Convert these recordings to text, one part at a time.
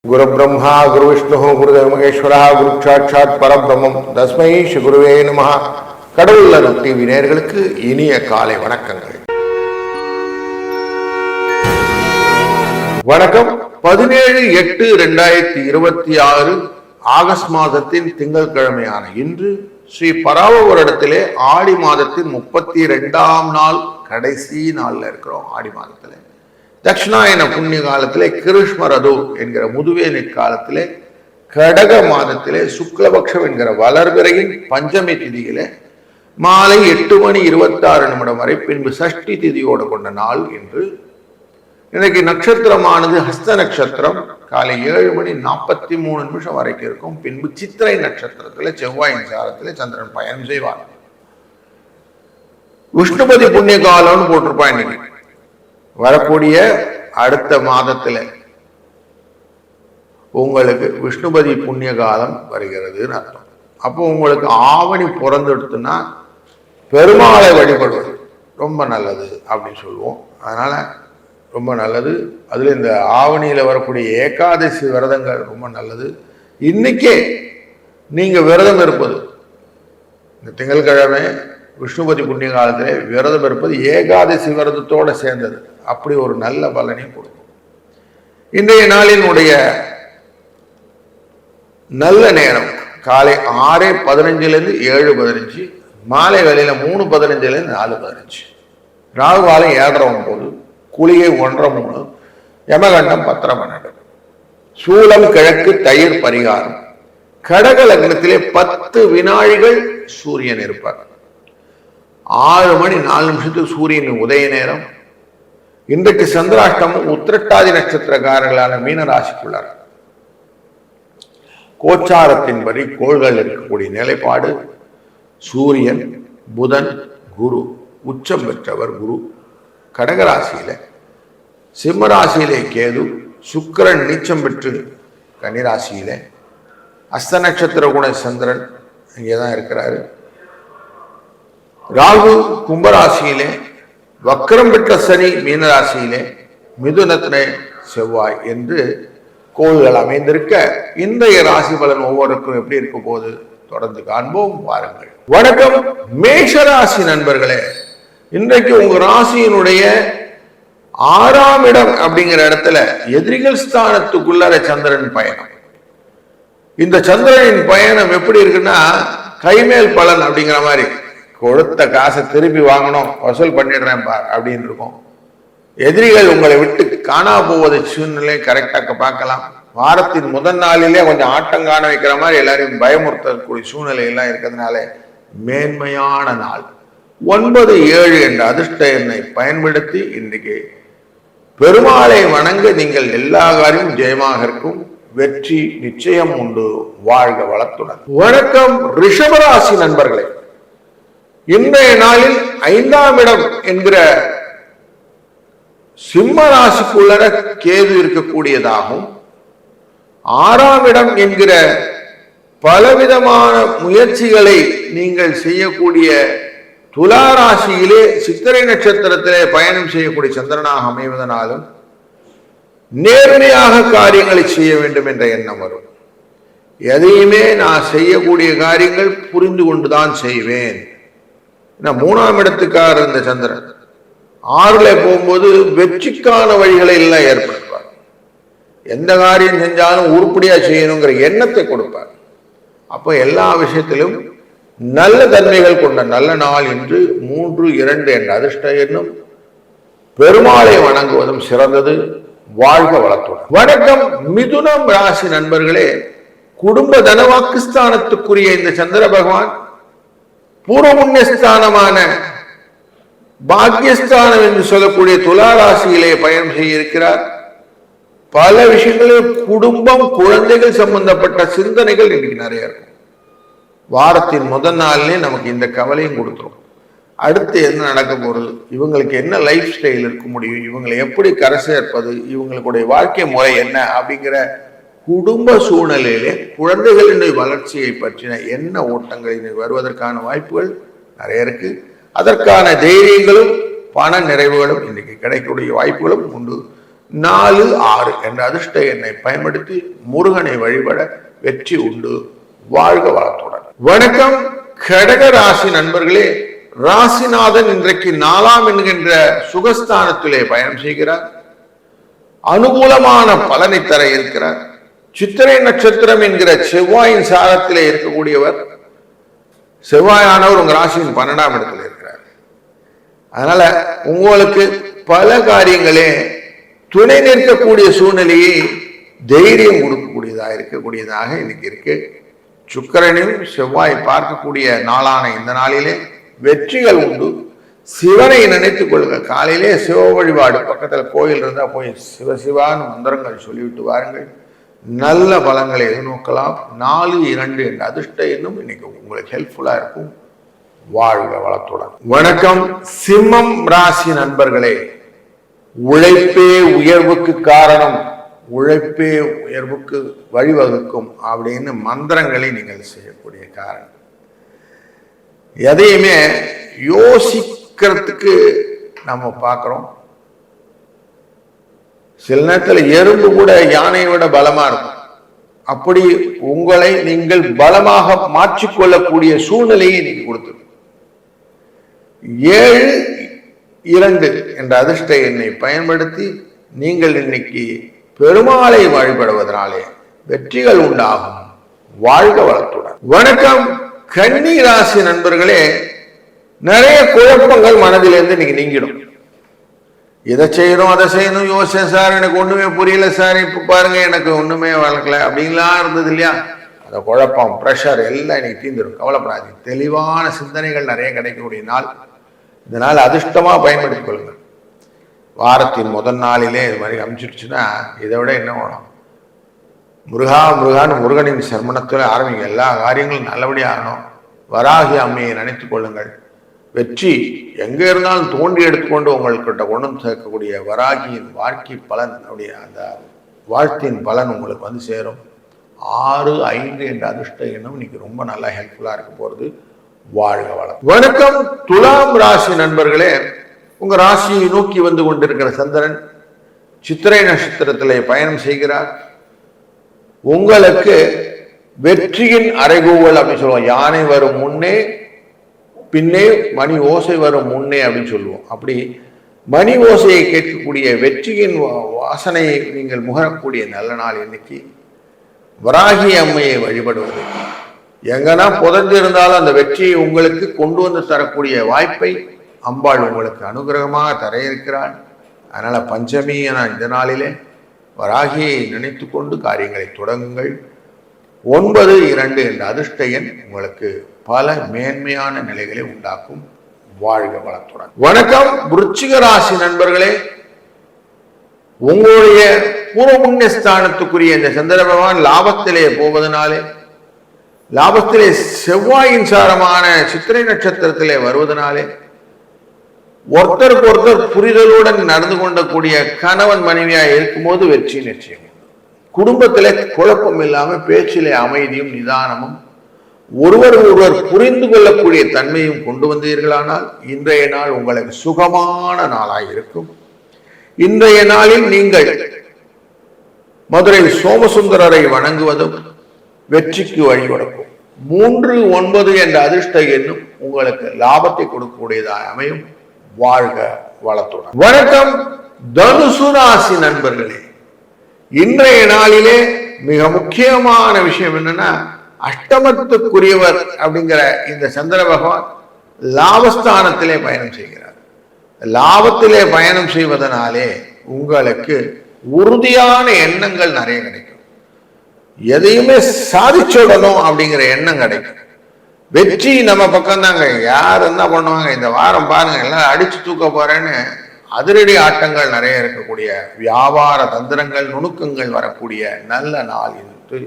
குரு பிரம்மா குரு விஷ்ணு குருதேவ மகேஸ்வரா குரு சாட்சாத் பரபிரம்மம் தஸ்மை ஸ்ரீ குருவே நமஹ. கடவுள் அருள் டிவி நேயர்களுக்கு இனிய காலை வணக்கங்கள். வணக்கம். 17/8/2026 ஆகஸ்ட் மாதத்தின் திங்கட்கிழமையான இன்று ஸ்ரீ பராவ வருடத்திலே ஆடி மாதத்தின் 32ஆம் நாள், கடைசி நாள்ல இருக்கிறோம். ஆடி மாதத்திலே தட்சிணாயன புண்ணிய காலத்திலே கிருஷ்மரது என்கிற முதுவே நிற்காலத்திலே கடக மாதத்திலே சுக்லபக்ஷம் என்கிற வளர்பிறையின் பஞ்சமி திதியிலே மாலை 8:26 வரை பின்பு சஷ்டி திதியோடு கொண்ட நாள் என்று. இன்னைக்கு நட்சத்திரமானது ஹஸ்த நட்சத்திரம். காலை 7:43 வரைக்கும் இருக்கும். பின்பு சித்திரை நட்சத்திரத்திலே செவ்வாயின் சாரத்திலே சந்திரன் பயணம் செய்வார். விஷ்ணுபதி புண்ணிய காலம்னு போட்டிருப்பான். இன்னைக்கு வரக்கூடிய அடுத்த மாதத்துல உங்களுக்கு விஷ்ணுபதி புண்ணிய காலம் வருகிறதுன்னு அர்த்தம். அப்போ உங்களுக்கு ஆவணி பிறந்துடுத்துன்னா பெருமாளை வழிபடுவது ரொம்ப நல்லது அப்படின்னு சொல்லுவோம். அதனால ரொம்ப நல்லது. அதுல இந்த ஆவணியில வரக்கூடிய ஏகாதசி விரதங்கள் ரொம்ப நல்லது. இன்னைக்கே நீங்க விரதம் இருப்பது, இந்த திங்கட்கிழமை விஷ்ணுபதி புண்ணிய காலத்திலே விரதம் இருப்பது ஏகாதசி விரதத்தோட சேர்ந்தது. அப்படி ஒரு நல்ல பலனையும் கொடுக்கும். இன்றைய நாளினுடைய நல்ல நேரம் காலை 6:15 7:15, மாலை வேளையில 3:15 4:15, ராகு காலம் 7:09, குளிகை 1:03, யமகண்டம் 10:12, சூலம் கிழக்கு, தயிர் பரிகாரம். கடக லக்னத்திலே 10 வினாழிகள் சூரியன் இருப்பார். 6:04 சூரியனின் உதய நேரம். இன்றைக்கு சந்திராஷ்டமம் உத்திரட்டாதி நட்சத்திரக்காரர்களான மீனராசிக்குள்ளார். கோச்சாரத்தின்படி கோள்கள் இருக்கக்கூடிய நிலைப்பாடு சூரியன், புதன், குரு உச்சம் பெற்றவர் குரு கடகராசியில, சிம்மராசியிலே கேது, சுக்கிரன் நீச்சம் பெற்று கன்னிராசியில, அஸ்த நட்சத்திர குண சந்திரன் இங்கேதான் இருக்கிறாரு. ராகு கும்பராசியிலே, வக்ரம் பெற்ற சனி மீனராசியிலே, மிதுனத்திலே செவ்வாய் என்று கோள்கள் அமைந்திருக்க இன்றைய ராசி பலன் ஒவ்வொருக்கும் எப்படி இருக்க போது தொடர்ந்து காண்போம். வாருங்கள். வணக்கம் மேஷராசி நண்பர்களே. இன்றைக்கு உங்க ராசியினுடைய 6ஆம் இடம் அப்படிங்கிற இடத்துல எதிரிகள் ஸ்தானத்துக்குள்ளார சந்திரன் பயணம். இந்த சந்திரனின் பயணம் எப்படி இருக்குன்னா கைமேல் பலன் அப்படிங்கிற மாதிரி, கொடுத்த காசை திருப்பி வாங்கணும், வசூல் பண்ணிடுறேன் பார் அப்படின்னு இருக்கும். எதிரிகள் உங்களை விட்டு காணா போவதை சூழ்நிலை கரெக்டாக பார்க்கலாம். வாரத்தின் முதல் நாளிலே கொஞ்சம் ஆட்டம் காண வைக்கிற மாதிரி எல்லாரையும் பயமுறுத்தக்கூடிய சூழ்நிலை எல்லாம் இருக்கிறதுனால மேன்மையான நாள். 9-7 என்ற அதிர்ஷ்ட எண்ணை பயன்படுத்தி இன்றைக்கு பெருமாளை வணங்க நீங்கள் எல்லா காரியமும் ஜெயமாக இருக்கும். வெற்றி நிச்சயம் உண்டு. வாழ்க வளத்துடன். வணக்கம் ரிஷபராசி நண்பர்களே. இன்றைய நாளில் 5ஆம் இடம் என்கிற சிம்ம ராசிக்குள்ள கேது இருக்கக்கூடியதாகும். 6ஆம் இடம் என்கிற பலவிதமான முயற்சிகளை நீங்கள் செய்யக்கூடிய துலா ராசியிலே சித்திரை நட்சத்திரத்திலே பயணம் செய்யக்கூடிய சந்திரனாக அமைவதனாலும் நேர்மையாக காரியங்களை செய்ய வேண்டும் என்ற எண்ணம் வரும். எதையுமே நான் செய்யக்கூடிய காரியங்கள் புரிந்து கொண்டுதான் செய்வேன். 3ஆம் இடத்துக்காக இருந்த சந்திரன் 6ல போகும்போது வெற்றிக்கான வழிகளை எல்லாம் ஏற்படுத்துவார். எந்த காரியம் செஞ்சாலும் உருப்படியா செய்யணுங்கிற எண்ணத்தை கொடுப்பார். அப்போ எல்லா விஷயத்திலும் நல்ல தன்மைகள் கொண்ட நல்ல நாள் என்று 3-2 என்ற அதிர்ஷ்ட எண்ணும் பெருமாளை வணங்குவதும் சிறந்தது. வாழ்க வளத்துடன். வணக்கம் மிதுனம் ராசி நண்பர்களே. குடும்ப தனவாக்குஸ்தானத்துக்குரிய இந்த சந்திர பகவான் பூர்வ புண்ணியஸ்தானமான பாக்கியஸ்தானம் என்று சொல்லக்கூடிய துலா ராசியிலே பயணம் செய்ய இருக்கிறார். பல விஷயங்களில் குடும்பம், குழந்தைகள் சம்பந்தப்பட்ட சிந்தனைகள் இன்னைக்கு நிறைய இருக்கும். வாரத்தின் முதல் நாளிலே நமக்கு இந்த கவலையும் கொடுத்துரும். அடுத்து என்ன நடக்க போறது, இவங்களுக்கு என்ன லைஃப் ஸ்டைல் இருக்க முடியும், இவங்களை எப்படி கரை சேர்ப்பது, இவங்களுடைய வாழ்க்கை முறை என்ன அப்படிங்கிற குடும்ப சூழ்நிலையிலே குழந்தைகளின் வளர்ச்சியை பற்றின என்ன ஓட்டங்கள் வருவதற்கான வாய்ப்புகள் நிறைய இருக்கு. அதற்கான தைரியங்களும் பண நிறைவுகளும் இன்னைக்கு கிடைக்கக்கூடிய வாய்ப்புகளும் உண்டு. 4, 6 என்ற அதிர்ஷ்ட எண்ணை பயன்படுத்தி முருகனை வழிபட வெற்றி உண்டு. வாழ்க வளத்துடன். வணக்கம் கடக ராசி நண்பர்களே. ராசிநாதன் இன்றைக்கு 4ஆம் என்கின்ற சுகஸ்தானத்திலே பயணம் செய்கிறார். அனுகூலமான பலனை தர இருக்கிறார். சித்திரை நட்சத்திரம் என்கிற செவ்வாயின் சாரத்திலே இருக்கக்கூடியவர். செவ்வாயானவர் உங்க ராசியின் 12ஆம் இடத்துல இருக்கிறார். அதனால உங்களுக்கு பல காரியங்களே துணை நிற்கக்கூடிய சூழ்நிலையை தைரியம் இருக்கக்கூடியதாக இன்னைக்கு இருக்கு. சுக்கிரனையும் செவ்வாய் பார்க்கக்கூடிய நாளான இந்த நாளிலே வெற்றிகள் உண்டு. சிவனை நினைத்துக் கொள்ளுங்கள். காலையிலே சிவ வழிபாடு, பக்கத்துல கோயில் இருந்தா போய் சிவசிவான்னு மந்திரங்கள் சொல்லிவிட்டு வாருங்கள். நல்ல பலங்களை எதிர்நோக்கலாம். 4, 2 என்ற அதிர்ஷ்ட எண்ணும் இன்னைக்கு உங்களுக்கு ஹெல்ப்ஃபுல்லா இருக்கும். வாழ்க வளத்துடன். வணக்கம் சிம்மம் ராசி நண்பர்களே. உழைப்பே உயர்வுக்கு காரணம், உழைப்பே உயர்வுக்கு வழிவகுக்கும் அப்படின்னு மந்திரங்களை நீங்கள் செய்யக்கூடிய காரணம். எதையுமே யோசிக்கிறதுக்கு நம்ம பார்க்கிறோம். சில நேரத்தில் எறும்பு கூட யானையை விட பலமா இருக்கும். அப்படி உங்களை நீங்கள் பலமாக மாற்றிக்கொள்ளக்கூடிய சூழ்நிலையை நீங்க கொடுத்துருங்க. 7, 2 என்ற அதிர்ஷ்ட எண்ணை பயன்படுத்தி நீங்கள் இன்னைக்கு பெருமாளை வழிபடுவதனாலே வெற்றிகள் உண்டாகும். வாழ்க வளத்துடன். வணக்கம் கன்னி ராசி நண்பர்களே. நிறைய குழப்பங்கள் மனதிலிருந்து நீங்க நீங்கிடும். இதை செய்யணும் அதை செய்யணும் யோசிச்சேன் சார், எனக்கு ஒண்ணுமே புரியல சார், இப்ப பாருங்க எனக்கு ஒண்ணுமே வளர்க்கல அப்படின்லாம் இருந்தது இல்லையா? அந்த குழப்பம், பிரஷர் எல்லாம் இன்னைக்கு தீர்ந்துடும். கவலைப்படாது. தெளிவான சிந்தனைகள் நிறைய கிடைக்கக்கூடிய நாள். இதனால் அதிர்ஷ்டமா பயன்படுத்திக் கொள்ளுங்க. வாரத்தின் முதல் நாளிலே இது மாதிரி அமைச்சிருச்சுன்னா இதை விட என்ன வேணும்? முருகா முருகான்னு முருகனின் சர்மணத்தில் ஆரம்பிங்க. எல்லா காரியங்களும் நல்லபடியாக ஆகணும். வராகி அம்மையை நினைத்துக் கொள்ளுங்கள். வெற்றி எங்க இருந்தாலும் தோண்டி எடுத்துக்கொண்டு உங்கள்கிட்ட கொண்டு சேர்க்கக்கூடிய வராகியின் வாழ்க்கை பலன், அப்படியே அந்த வாழ்த்தின் பலன் உங்களுக்கு வந்து சேரும். 6, 5 என்ற அதிர்ஷ்ட எண்ணம் இன்னைக்கு ரொம்ப நல்லா ஹெல்ப்ஃபுல்லா இருக்க போறது. வாழ்க வளம். வணக்கம் துலாம் ராசி நண்பர்களே. உங்க ராசியை நோக்கி வந்து கொண்டிருக்கிற சந்திரன் சித்திரை நட்சத்திரத்திலே பயணம் செய்கிறார். உங்களுக்கு வெற்றியின் அறைகூவல் அப்படின்னு சொல்லுவோம். யானை வரும் முன்னே பின்னே மணி ஓசை வரும் முன்னே அப்படின்னு சொல்லுவோம். அப்படி மணி ஓசையை கேட்கக்கூடிய வெற்றியின் வாசனையை நீங்கள் முகரக்கூடிய நல்ல நாள் இன்னைக்கு. வராகி அம்மையை வழிபடுவது எங்கன்னா புதஞ்சு இருந்தாலும் அந்த வெற்றியை உங்களுக்கு கொண்டு வந்து தரக்கூடிய வாய்ப்பை அம்பாள் உங்களுக்கு அனுகிரகமாக தர இருக்கிறாள். அதனால பஞ்சமியான இந்த நாளிலே வராகியை நினைத்து கொண்டு காரியங்களை தொடங்குங்கள். 9, 2 என்ற அதிர்ஷ்ட எண் உங்களுக்கு பல மேன்மையான நிலைகளை உண்டாக்கும். வாழ்க வளத்துடன். வணக்கம் விருச்சிக ராசி நண்பர்களே. உங்களுடைய பூர்வ புண்ணிய ஸ்தானத்துக்குரிய இந்த சந்திர பகவான் லாபத்திலே போவதனாலே, லாபத்திலே செவ்வாயின் சாரமான சித்திரை நட்சத்திரத்திலே வருவதனாலே ஒருத்தருக்கு ஒருத்தர் புரிதலுடன் நடந்து கொண்டக்கூடிய கணவன் மனைவியா இருக்கும்போது வெற்றி நிச்சயம். குடும்பத்திலே குழப்பம் இல்லாம பேச்சிலே அமைதியும் நிதானமும் ஒருவர் புரிந்து கொள்ளக்கூடிய தன்மையும் கொண்டு வந்தீர்களானால் இன்றைய நாள் உங்களுக்கு சுகமான நாளாக இருக்கும். இன்றைய நாளில் நீங்கள் மதுரை சோமசுந்தரரை வணங்குவதும் வெற்றிக்கு வழிவகுக்கும். 3, 9 என்ற அதிர்ஷ்ட எண்ணும் உங்களுக்கு லாபத்தை கொடுக்கக்கூடியதாக அமையும். வாழ்க வளத்துடன். வணக்கம் தனுசு ராசி நண்பர்களே. இன்றைய நாளிலே மிக முக்கியமான விஷயம் என்னன்னா, அஷ்டமத்துக்குரியவர் அப்படிங்கிற இந்த சந்திர பகவான் லாபஸ்தானத்திலே பயணம் செய்கிறார். லாபத்திலே பயணம் செய்வதனாலே உங்களுக்கு உறுதியான எண்ணங்கள் நிறைய கிடைக்கும். எதையுமே சாதிச்சுடணும் அப்படிங்கிற எண்ணம் கிடைக்கும். வெற்றி நம்ம பக்கம் தாங்க. யார் என்ன பண்ணுவாங்க, இந்த வாரம் பாருங்க எல்லாம் அடிச்சு தூக்க போறேன்னு அதிரடி ஆட்டங்கள் நிறைய இருக்கக்கூடிய வியாபார தந்திரங்கள் நுணுக்கங்கள் வரக்கூடிய நல்ல நாள் என்று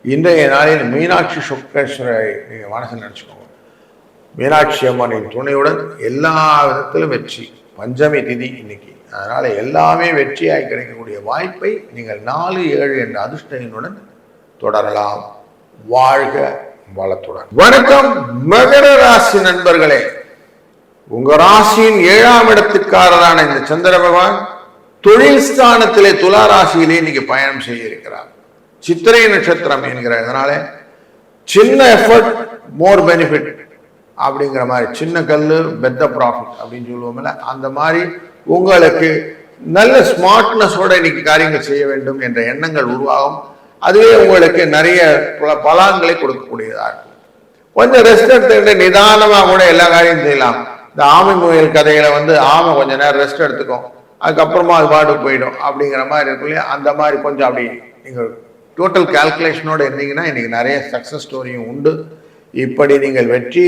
இன்றைய நாளில் மீனாட்சி சுக்கேஸ்வரரை நீங்கள் மனசில் நினச்சிக்கோங்க. மீனாட்சி அம்மனின் துணையுடன் எல்லா விதத்திலும் வெற்றி. பஞ்சமி திதி இன்னைக்கு. அதனால எல்லாமே வெற்றியாய் கிடைக்கக்கூடிய வாய்ப்பை நீங்கள் 4, 7 என்ற அதிர்ஷ்ட எண்ணுடன் தொடரலாம். வாழ்க வளத்துடன். வணக்கம் மகர ராசி நண்பர்களே. உங்க ராசியின் 7ஆம் இடத்துக்காரரான இந்த சந்திர பகவான் தொழில் ஸ்தானத்திலே துலா ராசியிலே இன்னைக்கு பயணம் செய்ய இருக்கிறார். சித்திரை நட்சத்திரம் என்கிறதுனால சின்ன எஃபர்ட் மோர் பெனிஃபிட் அப்படிங்கிற மாதிரி, சின்ன கல்லு பெத்த ப்ராஃபிட் அப்படின்னு சொல்லுவோம்ல, அந்த மாதிரி உங்களுக்கு நல்ல ஸ்மார்ட்னஸோட இன்னைக்கு காரியங்கள் செய்ய வேண்டும் என்ற எண்ணங்கள் உருவாகும். அதுவே உங்களுக்கு நிறைய பலன்களை கொடுக்கக்கூடியதா இருக்கும். கொஞ்சம் ரெஸ்ட் எடுத்துக்கிட்டு நிதானமா கூட எல்லா காரியம் செய்யலாம். இந்த ஆமை முயல் கதைகளை ஆமை கொஞ்ச நேரம் ரெஸ்ட் எடுத்துக்கும், அதுக்கப்புறமா அது பாட்டுக்கு போயிடும் அப்படிங்கிற மாதிரி இருக்கும் இல்லையா. அந்த மாதிரி கொஞ்சம் அப்படி நீங்கள் டோட்டல் கால்குலேஷனோட இருந்தீங்கன்னா இன்னைக்கு நிறைய சக்சஸ் ஸ்டோரியும் உண்டு. இப்படி நீங்கள் வெற்றி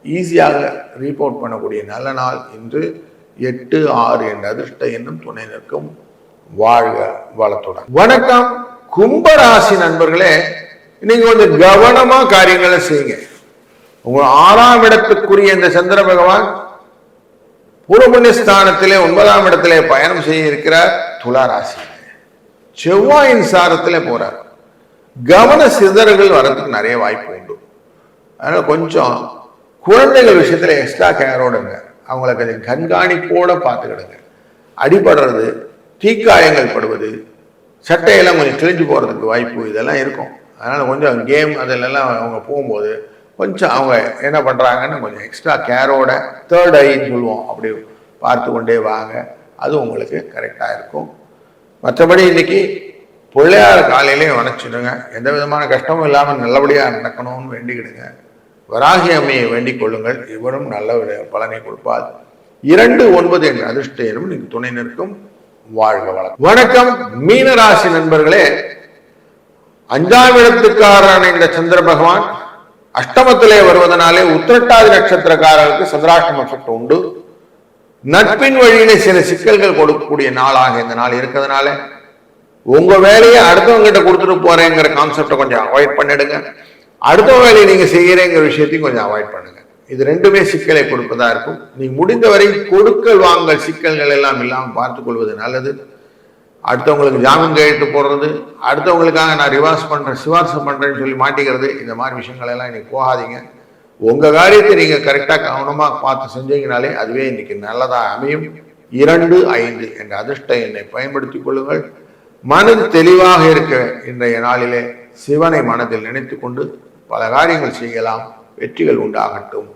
ஈஸியாக ரீபோர்ட் பண்ணக்கூடிய நல்ல நாள் இன்று 8-6 என்ற அதிர்ஷ்ட எண்ணும் துணை நிற்கும். வாழ்க வளத்துடன். வணக்கம் கும்பராசி நண்பர்களே, நீங்க கொஞ்சம் கவனமா காரியங்களை செய்யுங்க. உங்க 6ஆம் இடத்துக்குரிய இந்த சந்திர பகவான் பூர்வபுண்ணிய ஸ்தானத்திலே 9ஆம் இடத்திலே பயணம் செய்ய இருக்கிறார். துலா ராசி செவ்வாயின் சாரத்திலே போறார். கவன சிதறல்கள் வர்றதுக்கு நிறைய வாய்ப்பு உண்டு. அதனால கொஞ்சம் குழந்தைகள் விஷயத்துல எக்ஸ்ட்ரா கேரோடுங்க, அவங்களை கொஞ்சம் கண்காணிப்போட பார்த்துக்கிடுங்க. அடிபடுறது, தீக்காயங்கள் படுவது, சட்டையெல்லாம் கொஞ்சம் கிழிஞ்சு போறதுக்கு வாய்ப்பு இதெல்லாம் இருக்கும். அதனால கொஞ்சம் கேம் அதிலெல்லாம் அவங்க போகும்போது கொஞ்சம் அவங்க என்ன பண்றாங்கன்னு கொஞ்சம் எக்ஸ்ட்ரா கேரோட, தேர்ட் ஐன்னு சொல்லுவோம், அப்படி பார்த்து கொண்டே வாங்க. அது உங்களுக்கு கரெக்டா இருக்கும். மற்றபடி இன்னைக்கு பிள்ளையார் காலையிலே வணச்சிடுங்க. எந்த விதமான கஷ்டமும் இல்லாமல் நல்லபடியா நடக்கணும்னு வேண்டிக்கிடுங்க. வராகி அம்மையை வேண்டிக் கொள்ளுங்கள், இவரும் நல்ல பலனை கொடுப்பார். 2-9 என்ற அதிர்ஷ்ட எண்ணும் நீங்க துணை நிற்கும். வாழ்க வளம். வணக்கம் மீனராசி நண்பர்களே, 5ஆம் இடத்துக்காரரான இந்த சந்திர பகவான் அஷ்டமத்திலே வருவதனாலே உத்திரட்டாதி நட்சத்திரக்காரர்களுக்கு சந்திராஷ்டம எஃபெக்ட் உண்டு. நட்பின் வழியிலே சில சிக்கல்கள் கொடுக்கக்கூடிய நாளாக இந்த நாள் இருக்கிறதுனால உங்க வேலையை அடுத்தவங்க கிட்ட கொடுத்துட்டு போறேங்கிற கான்செப்டை கொஞ்சம் அவாய்ட் பண்ணிடுங்க. அடுத்த வேலையை நீங்க செய்யறேங்கிற விஷயத்தையும் கொஞ்சம் அவாய்ட் பண்ணுங்க. இது ரெண்டுமே சிக்கலை கொடுப்பதா இருக்கும். நீங்க முடிந்தவரை கொடுக்கல் வாங்கல் சிக்கல்கள் எல்லாம் இல்லாமல் பார்த்துக் கொள்வது நல்லது. அடுத்தவங்களுக்கு ஜாமீன் கையெழுத்து போடுறது, அடுத்தவங்களுக்காக நான் சிபாரிசு பண்றேன்னு சொல்லி மாட்டிக்கிறது, இந்த மாதிரி விஷயங்கள் எல்லாம் இன்னைக்கு போகாதீங்க. உங்க காரியத்தை நீங்க கரெக்டா கவனமா பார்த்து செஞ்சீங்கனாலே அதுவே இன்னைக்கு நல்லதா அமையும். 2-5 என்ற அதிர்ஷ்ட எண்ணை பயன்படுத்திக் கொள்ளுங்கள். மனது தெளிவாக இருக்க இன்றைய நாளிலே சிவனை மனதில் நினைத்து கொண்டு பல காரியங்கள் செய்யலாம். வெற்றிகள் உண்டாகட்டும்.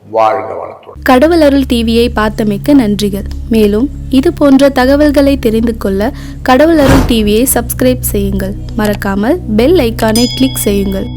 வாழ்க வளத்துடன். கடவுள் அருள் டிவியை பார்த்தமைக்கு நன்றிகள். மேலும் இது போன்ற தகவல்களை தெரிந்து கொள்ள கடவுள் அருள் டிவியை சப்ஸ்கிரைப் செய்யுங்கள். மறக்காமல் பெல் ஐக்கானை கிளிக் செய்யுங்கள்.